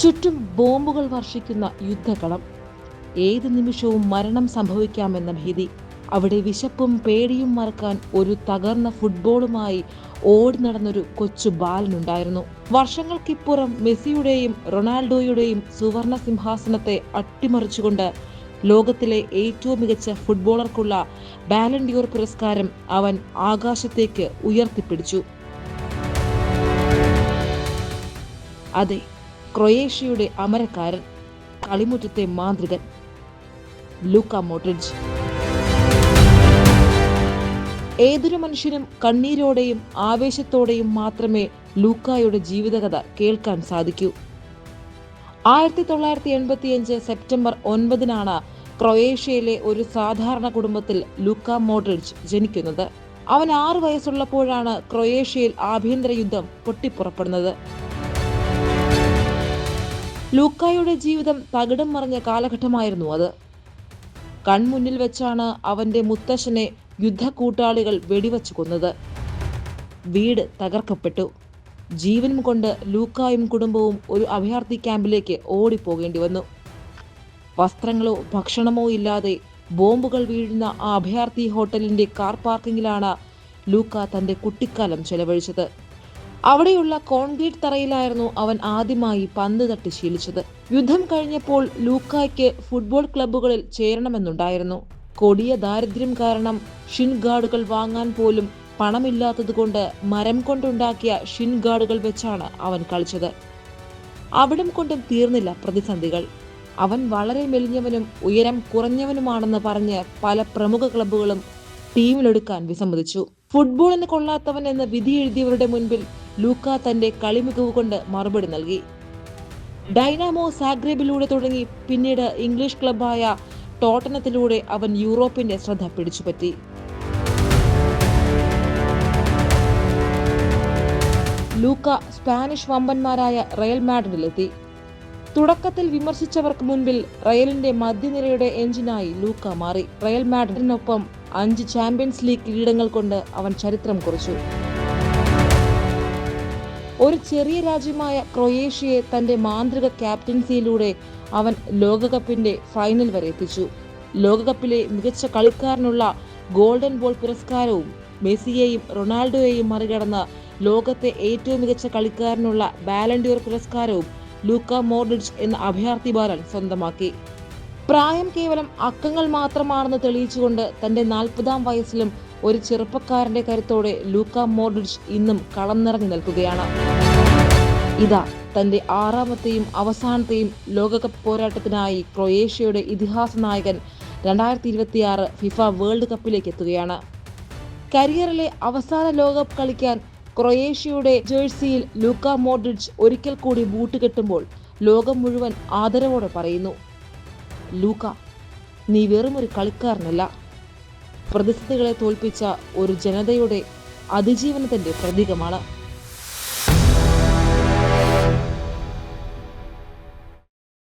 ചുറ്റും ബോംബുകൾ വർഷിക്കുന്ന യുദ്ധക്കളം. ഏത് നിമിഷവും മരണം സംഭവിക്കാമെന്ന ഭീതി. അവിടെ വിശപ്പും പേടിയും മറക്കാൻ ഒരു തകർന്ന ഫുട്ബോളുമായി ഓടി നടന്നൊരു കൊച്ചു ബാലനുണ്ടായിരുന്നു. വർഷങ്ങൾക്കിപ്പുറം മെസ്സിയുടെയും റൊണാൾഡോയുടെയും സുവർണ സിംഹാസനത്തെ അട്ടിമറിച്ചുകൊണ്ട് ലോകത്തിലെ ഏറ്റവും മികച്ച ഫുട്ബോളർക്കുള്ള ബാലൻ ഡിയോർ പുരസ്കാരം അവൻ ആകാശത്തേക്ക് ഉയർത്തിപ്പിടിച്ചു. അതെ, ക്രൊയേഷ്യയുടെ അമരക്കാരൻ, കളിമുറ്റത്തെ മാന്ത്രികൻ ലൂക്ക മോഡ്രിച്ച്. ഏതൊരു മനുഷ്യനും കണ്ണീരോടെയും ആവേശത്തോടെയും മാത്രമേ ലൂക്കായുടെ ജീവിതകഥ കേൾക്കാൻ സാധിക്കൂ. 1985 സെപ്റ്റംബർ 9 ക്രൊയേഷ്യയിലെ ഒരു സാധാരണ കുടുംബത്തിൽ ലൂക്ക മോഡ്രിച്ച് ജനിക്കുന്നത്. അവൻ 6 വയസ്സുള്ളപ്പോഴാണ് ക്രൊയേഷ്യയിൽ ആഭ്യന്തര യുദ്ധം പൊട്ടിപ്പുറപ്പെടുന്നത്. ലൂക്കായുടെ ജീവിതം തകിടം മറിഞ്ഞ കാലഘട്ടമായിരുന്നു അത്. കൺമുന്നിൽ വെച്ചാണ് അവന്റെ മുത്തശ്ശനെ യുദ്ധക്കൂട്ടാളികൾ വെടിവെച്ചു കൊന്നത്. വീട് തകർക്കപ്പെട്ടു. ജീവനും കൊണ്ട് ലൂക്കായും കുടുംബവും ഒരു അഭയാർത്ഥി ക്യാമ്പിലേക്ക് ഓടിപ്പോകേണ്ടി വന്നു. വസ്ത്രങ്ങളോ ഭക്ഷണമോ ഇല്ലാതെ ബോംബുകൾ വീഴുന്ന ആ അഭയാർത്ഥി ഹോട്ടലിന്റെ കാർ പാർക്കിങ്ങിലാണ് ലൂക്ക തന്റെ കുട്ടിക്കാലം ചെലവഴിച്ചത്. അവിടെയുള്ള കോൺക്രീറ്റ് തറയിലായിരുന്നു അവൻ ആദ്യമായി പന്ത് തട്ടി ശീലിച്ചത്. യുദ്ധം കഴിഞ്ഞപ്പോൾ ലൂക്കായ്ക്ക് ഫുട്ബോൾ ക്ലബ്ബുകളിൽ ചേരണമെന്നുണ്ടായിരുന്നു. കൊടിയ ദാരിദ്ര്യം കാരണം ഷിൻ ഗാർഡുകൾ വാങ്ങാൻ പോലും പണമില്ലാത്തതുകൊണ്ട് മരം കൊണ്ടുണ്ടാക്കിയ ഷിൻ ഗാർഡുകൾ വെച്ചാണ് അവൻ കളിച്ചത്. അവിടം കൊണ്ടും തീർന്നില്ല പ്രതിസന്ധികൾ. അവൻ വളരെ മെലിഞ്ഞവനും ഉയരം കുറഞ്ഞവനുമാണെന്ന് പറഞ്ഞ് പല പ്രമുഖ ക്ലബ്ബുകളും ടീമിലെടുക്കാൻ വിസമ്മതിച്ചു. ഫുട്ബോളിന് കൊള്ളാത്തവൻ എന്ന് വിധി എഴുതിയവരുടെ മുൻപിൽ ലൂക്ക തന്റെ കളിമികവ് കൊണ്ട് മറുപടി നൽകി. ഡൈനാമോ സാഗ്രെബിലൂടെ തുടങ്ങി പിന്നീട് ഇംഗ്ലീഷ് ക്ലബ്ബായ ടോട്ടനത്തിലൂടെ അവൻ യൂറോപ്പിന്റെ ശ്രദ്ധ പിടിച്ചുപറ്റി. ലൂക്ക സ്പാനിഷ് വമ്പന്മാരായ റയൽ മാഡ്രിഡിലെത്തി. തുടക്കത്തിൽ വിമർശിച്ചവർക്ക് മുൻപിൽ റയലിന്റെ മധ്യനിരയുടെ എഞ്ചിനായി ലൂക്ക മാറി. റയൽ മാഡ്രിഡിനൊപ്പം 5 ചാമ്പ്യൻസ് ലീഗ് കിരീടങ്ങൾ കൊണ്ട് അവൻ ചരിത്രം കുറിച്ചു. ഒരു ചെറിയ രാജ്യമായ ക്രൊയേഷ്യയെ തന്റെ മാന്ത്രിക ക്യാപ്റ്റൻസിയിലൂടെ അവൻ ലോകകപ്പിന്റെ ഫൈനൽ വരെ എത്തിച്ചു. ലോകകപ്പിലെ മികച്ച കളിക്കാരനുള്ള ഗോൾഡൻ ബോൾ പുരസ്കാരവും മെസ്സിയെയും റൊണാൾഡോയെയും മറികടന്ന് ലോകത്തെ ഏറ്റവും മികച്ച കളിക്കാരനുള്ള ബാലൻ ഡിയോർ പുരസ്കാരവും ലൂക്ക മോഡ്രിച്ച് എന്ന അഭയാർത്ഥി ബാലൻ സ്വന്തമാക്കി. പ്രായം കേവലം അക്കങ്ങൾ മാത്രമാണെന്ന് തെളിയിച്ചുകൊണ്ട് തന്റെ 40-ാം വയസ്സിലും ഒരു ചെറുപ്പക്കാരന്റെ കരുത്തോടെ ലൂക്ക മോഡ്രിച്ച് ഇന്നും കളം നിറഞ്ഞു നിൽക്കുകയാണ്. ഇതാ തന്റെ 6ാമത്തെയും അവസാനത്തെയും ലോകകപ്പ് പോരാട്ടത്തിനായി ക്രൊയേഷ്യയുടെ ഇതിഹാസ നായകൻ 2026 ഫിഫ വേൾഡ് കപ്പിലേക്ക് എത്തുകയാണ്. കരിയറിലെ അവസാന ലോകകപ്പ് കളിക്കാൻ ക്രൊയേഷ്യയുടെ ജേഴ്സിയിൽ ലൂക്ക മോഡ്രിച്ച് ഒരിക്കൽ കൂടി ബൂട്ട് കെട്ടുമ്പോൾ ലോകം മുഴുവൻ ആദരവോടെ പറയുന്നു, ലൂക്ക, നീ വെറുമൊരു കളിക്കാരനല്ല, പ്രതിസന്ധികളെ തോൽപ്പിച്ച ഒരു ജനതയുടെ അതിജീവനത്തിന്റെ പ്രതീകമാണ്.